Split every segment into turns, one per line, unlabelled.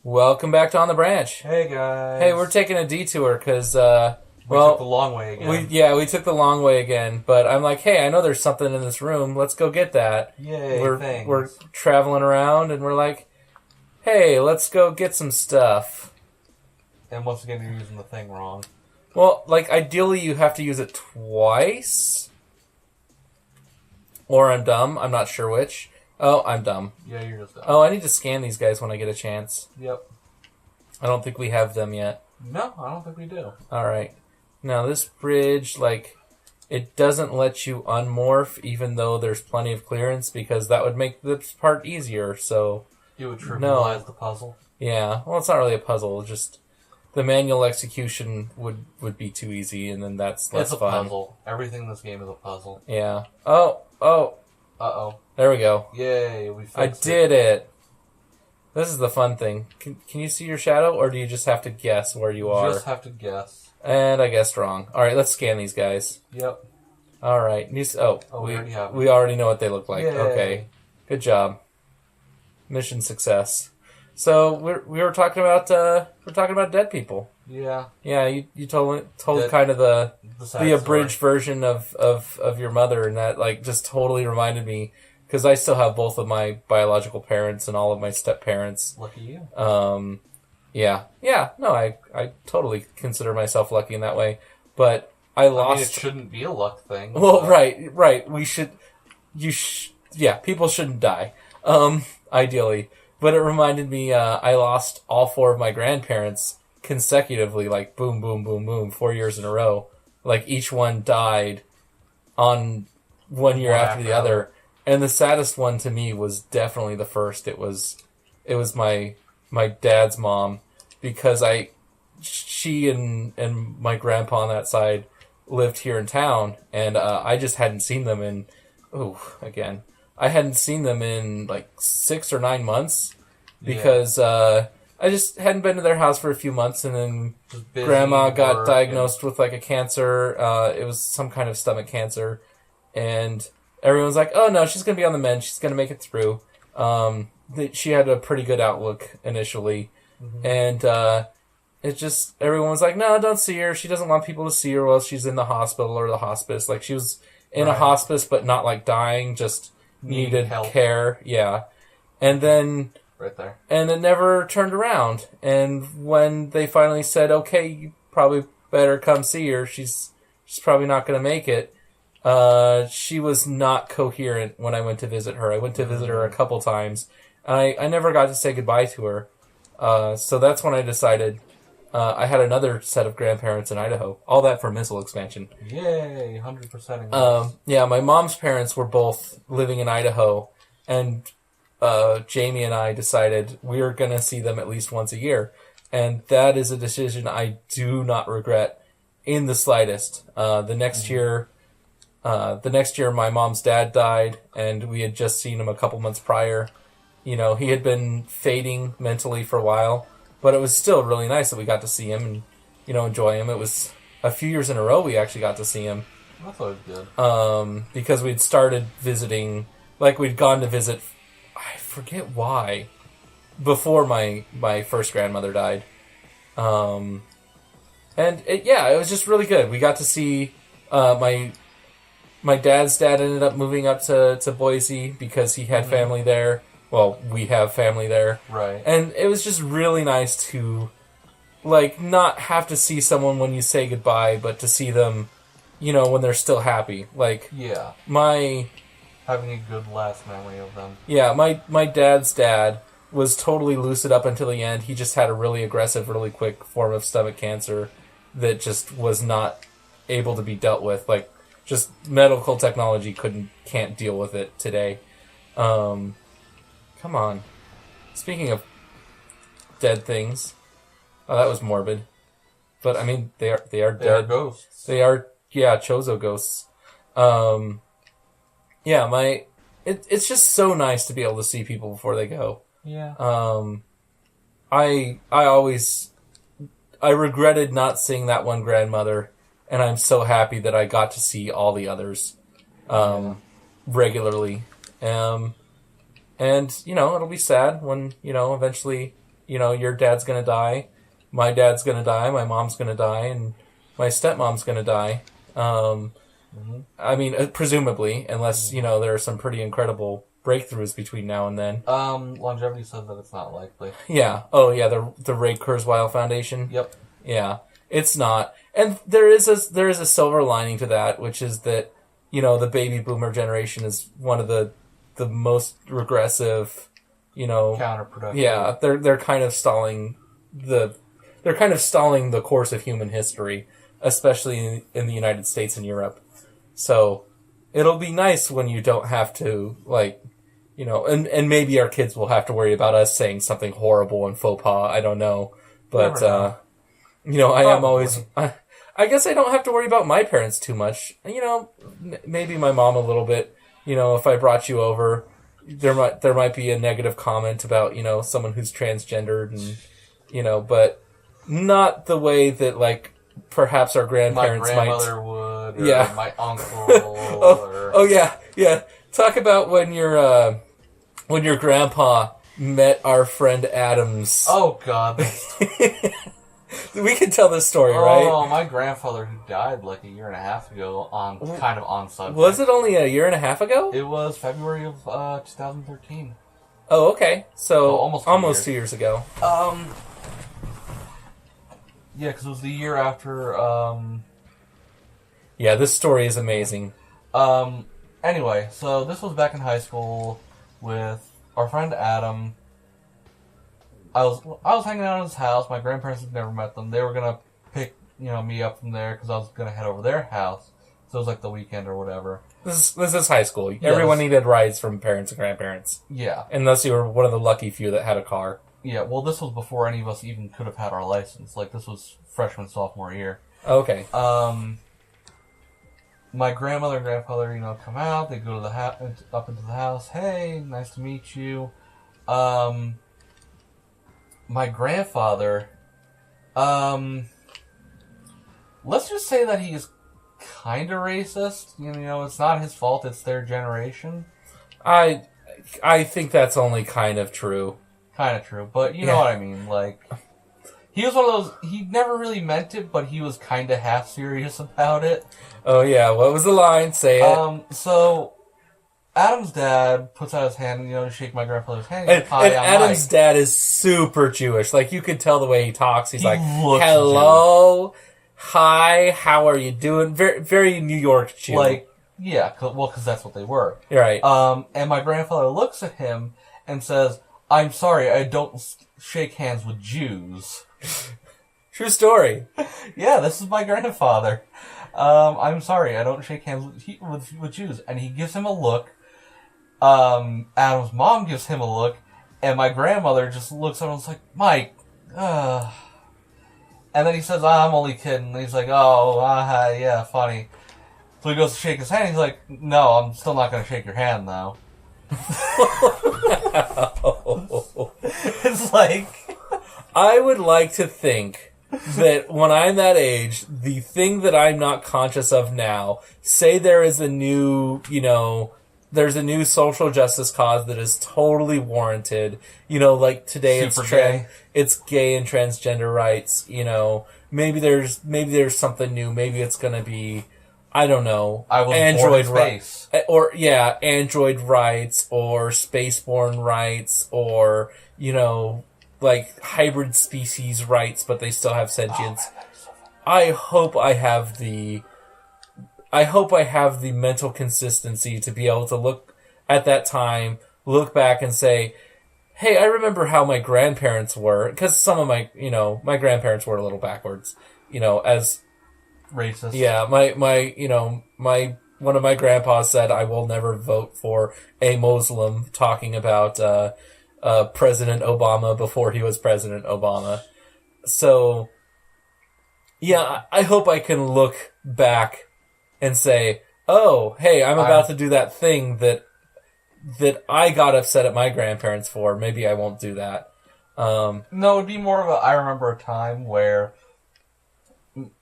Welcome back to On the Branch.
Hey guys.
Hey, we're taking a detour because,
we took the long way again.
We took the long way again. But I'm like, hey, I know there's something in this room. Let's go get that.
Yay,
we're traveling around and we're like, hey, let's go get some stuff.
And once again, you're using the thing wrong.
Well, like, ideally you have to use it twice. Or I'm dumb. I'm not sure which. Oh, I'm dumb.
Yeah, you're just dumb.
Oh, I need to scan these guys when I get a chance.
Yep.
I don't think we have them yet.
No, I don't think we do.
Alright. Now, this bridge, like, it doesn't let you unmorph, even though there's plenty of clearance, because that would make this part easier, so...
You would trivialize the puzzle?
Yeah. Well, it's not really a puzzle, just... The manual execution would be too easy, and then that's less fun.
It's a puzzle. Everything in this game is a puzzle.
Yeah. Oh.
Uh-oh.
There we go.
Yay, we fixed
I did it. This is the fun thing. Can you see your shadow, or do you just have to guess where you are?
Just have to guess.
And I guessed wrong. Alright, let's scan these guys.
Yep.
Alright.
we already have them.
We already know what they look like.
Yay.
Okay. Good job. Mission success. So we were talking about dead people.
Yeah.
Yeah, you told kind of the abridged version of your mother, and that like just totally reminded me, because I still have both of my biological parents and all of my step parents.
Lucky you.
Yeah. No, I totally consider myself lucky in that way, but I lost.
I mean, it shouldn't be a luck thing.
Well, but... right. People shouldn't die. Ideally. But it reminded me, I lost all four of my grandparents consecutively, like boom, boom, boom, boom, 4 years in a row. Like each one died on 1 year after the other. And the saddest one to me was definitely the first. It was my dad's mom, because she and my grandpa on that side lived here in town, and I just hadn't seen them in I hadn't seen them in like 6 or 9 months, because I just hadn't been to their house for a few months, and then Grandma got diagnosed with like a cancer. It was some kind of stomach cancer, and everyone's like, "Oh no, she's gonna be on the mend. She's gonna make it through." She had a pretty good outlook initially, and it just everyone was like, "No, don't see her. She doesn't want people to see her while she's in the hospital or the hospice." Like she was in a hospice, but not like dying, just needed help. Care. Yeah. And then
right there. And
it never turned around. And when they finally said, okay, you probably better come see her, she's probably not going to make it, she was not coherent when I went to visit her. I went to visit her a couple times, and I never got to say goodbye to her. So that's when I decided I had another set of grandparents in Idaho. All that for missile expansion.
Yay, 100%.
Yeah, my mom's parents were both living in Idaho, and Jamie and I decided we were going to see them at least once a year. And that is a decision I do not regret in the slightest. The next year, my mom's dad died, and we had just seen him a couple months prior. You know, he had been fading mentally for a while, but it was still really nice that we got to see him and, you know, enjoy him. It was a few years in a row we actually got to see him.
I thought it was good.
Because we'd started visiting, like we'd gone to visit, I forget why, before my first grandmother died. And it was just really good. We got to see, my dad's dad ended up moving up to Boise because he had family there. Well, we have family there.
Right. And
it was just really nice to, like, not have to see someone when you say goodbye, but to see them, you know, when they're still happy. Like,
yeah. Having a good last memory of them.
Yeah, my dad's dad was totally lucid up until the end. He just had a really aggressive, really quick form of stomach cancer that just was not able to be dealt with. Like, just medical technology can't deal with it today. Come on. Speaking of dead things, that was morbid. But I mean, they are dead. They
are ghosts.
They are, Chozo ghosts. It's just so nice to be able to see people before they go.
Yeah.
I regretted not seeing that one grandmother, and I'm so happy that I got to see all the others, regularly. And, you know, it'll be sad when, you know, eventually your dad's gonna die, my dad's gonna die, my mom's gonna die, and my stepmom's gonna die. I mean, presumably, unless, there are some pretty incredible breakthroughs between now and then.
Longevity says that it's not likely.
Yeah. Oh, yeah, the Ray Kurzweil Foundation?
Yep.
Yeah. It's not. And there is a silver lining to that, which is that, the baby boomer generation is one of the most regressive,
counterproductive.
Yeah, they're kind of stalling the course of human history, especially in the United States and Europe. So it'll be nice when you don't have to, and maybe our kids will have to worry about us saying something horrible and faux pas. I don't know. But, I am always... I guess I don't have to worry about my parents too much. Maybe my mom a little bit. If I brought you over, there might be a negative comment about, someone who's transgendered and, but not the way that, perhaps our grandparents
my
might.
My grandmother would, or
yeah.
my uncle,
oh yeah. Talk about when your grandpa met our friend Adams.
Oh, God.
We can tell this story, right?
Oh, my grandfather, who died a year and a half ago kind of on subject.
Was it only a year and a half ago?
It was February of 2013.
Oh, okay. So,
almost
2 years ago.
Yeah, because it was the year after,
Yeah, this story is amazing.
Anyway, so this was back in high school with our friend Adam. I was hanging out at his house. My grandparents had never met them. They were gonna pick, me up from there because I was gonna head over their house. So it was the weekend or whatever.
This is high school.
Yeah,
Everyone needed rides from parents and grandparents.
Yeah.
Unless you were one of the lucky few that had a car.
Yeah, well, this was before any of us even could have had our license. This was freshman, sophomore year.
Okay.
My grandmother and grandfather, come out. They go to the up into the house. Hey, nice to meet you. My grandfather, let's just say that he is kind of racist. It's not his fault. It's their generation.
I think that's only kind of true.
Kind of true, but you know what I mean. He was one of those. He never really meant it, but he was kind of half serious about it.
Oh yeah, what was the line? Say it.
So Adam's dad puts out his hand, to shake my grandfather's hand.
And
Hi, I'm
Adam's
Mike.
dad is super Jewish. You could tell the way he talks. He's like,
looks
"Hello, hi, how are you doing?" Very, very New York Jew.
Yeah, because that's what they were.
You're right.
And my grandfather looks at him and says, "I'm sorry, I don't shake hands with Jews."
True story.
Yeah, this is my grandfather. I'm sorry, I don't shake hands with Jews. And he gives him a look. Adam's mom gives him a look, and my grandmother just looks at him and is like, "Mike, And then he says, I'm only kidding. And he's like, oh, yeah, funny. So he goes to shake his hand, he's like, no, I'm still not going to shake your hand, though. It's like...
I would like to think that when I'm that age, the thing that I'm not conscious of now, say there is a new, there's a new social justice cause that is totally warranted. Today it's gay and transgender rights. Maybe there's something new. Maybe it's gonna be, I don't know, Android rights, Android rights, or spaceborne rights, or hybrid species rights, but they still have sentience. I hope I have the mental consistency to be able to look at that time, look back and say, hey, I remember how my grandparents were, because some of my grandparents were a little backwards, as
racist.
Yeah, my one of my grandpas said, I will never vote for a Muslim, talking about, President Obama before he was President Obama. So, yeah, I hope I can look back and say, oh, hey, I'm about to do that thing that I got upset at my grandparents for. Maybe I won't do that.
No, it'd be more of I remember a time where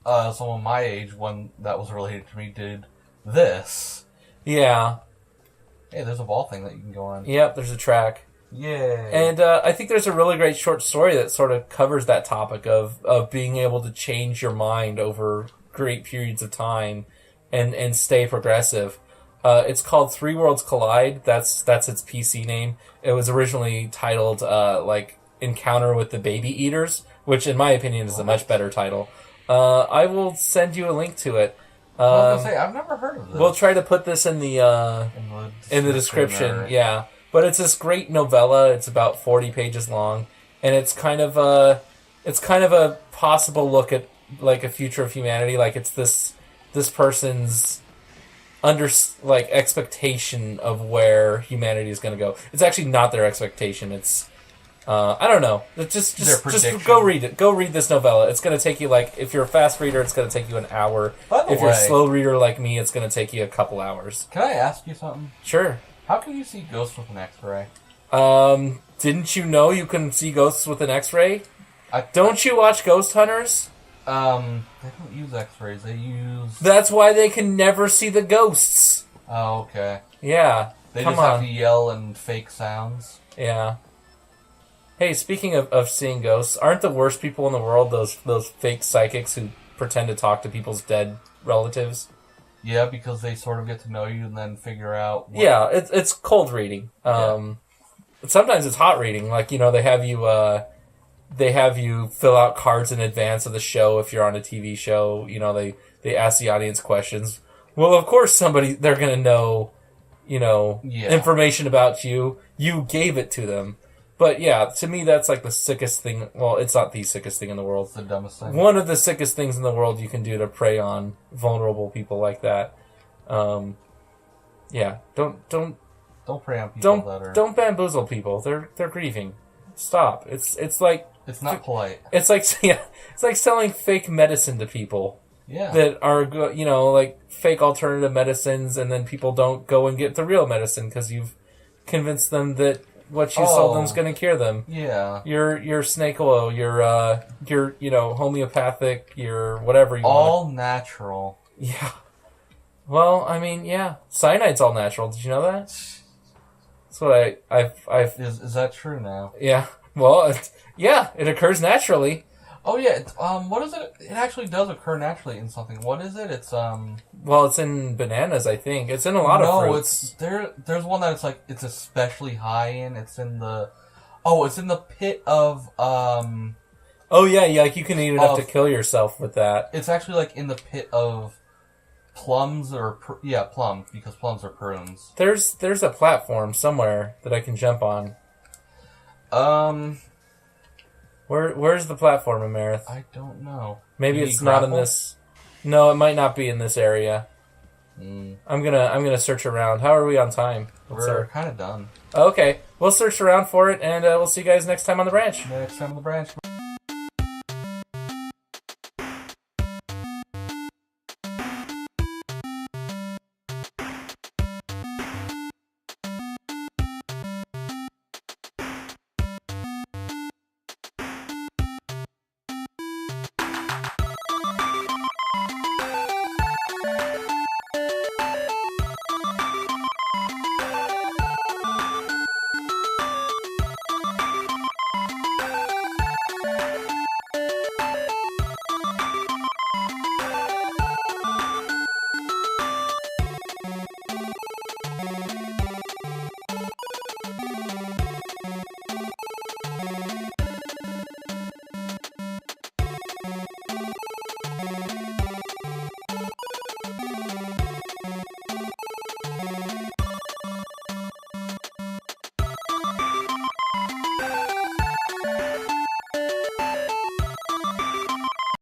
someone my age, when that was related to me, did this.
Yeah.
Hey, there's a ball thing that you can go on.
Yep, there's a track.
Yay.
And I think there's a really great short story that sort of covers that topic of being able to change your mind over great periods of time and stay progressive. It's called Three Worlds Collide. That's its PC name. It was originally titled Encounter with the Baby Eaters, which in my opinion is a much better title. I will send you a link to it.
I was gonna say, I've never heard of this.
We'll try to put this in the description. Yeah, but it's this great novella. It's about 40 pages long, and it's kind of a possible look at like a future of humanity. Like it's this person's expectation of where humanity is going to go. It's actually not their expectation. It's I don't know. Just go read it. Go read this novella. It's going to take you if you're a fast reader, it's going to take you an hour. If you're a slow reader like me, it's going to take you a couple hours.
Can I ask you something?
Sure.
How can you see ghosts with an X-ray?
Didn't you know you can see ghosts with an X-ray? Don't you watch Ghost Hunters?
They don't use X-rays. They use...
That's why they can never see the ghosts.
Oh, okay.
Yeah.
They just have to yell and fake sounds.
Yeah. Hey, speaking of seeing ghosts, aren't the worst people in the world those fake psychics who pretend to talk to people's dead relatives?
Yeah, because they sort of get to know you and then figure out...
Yeah, it's cold reading. Sometimes it's hot reading. They have you fill out cards in advance of the show if you're on a TV show. They ask the audience questions. Well, of course they're going to know, information about you. You gave it to them. But yeah, to me that's like the sickest thing. Well, it's not the sickest thing in the world.
It's the dumbest thing.
One of the sickest things in the world you can do to prey on vulnerable people like that. Yeah, don't
prey on people that are...
Don't bamboozle people. They're grieving. Stop. It's like...
It's not polite.
It's like selling fake medicine to people.
Yeah.
That are, fake alternative medicines, and then people don't go and get the real medicine because you've convinced them that what you sold them is going to cure them.
Yeah.
Your snake oil, your homeopathic, your whatever you want.
All natural.
Yeah. Well, I mean, yeah. Cyanide's all natural. Did you know that? That's what I've...
Is that true now?
Yeah. Well, it occurs naturally.
Oh yeah, what is it? It actually does occur naturally in something. What is it? It's
Well, it's in bananas, I think. It's in a lot of fruits.
There's one that it's especially high in. It's in the pit of
Oh yeah, like you can eat enough to kill yourself with that.
It's actually in the pit of plums plums, because plums are prunes.
There's a platform somewhere that I can jump on. Where's the platform, Amarith?
I don't know.
Maybe it's not in this. No, it might not be in this area. I'm gonna search around. How are we on time?
We're kind of done.
Okay, we'll search around for it, and we'll see you guys next time on the branch.
Next time on the branch.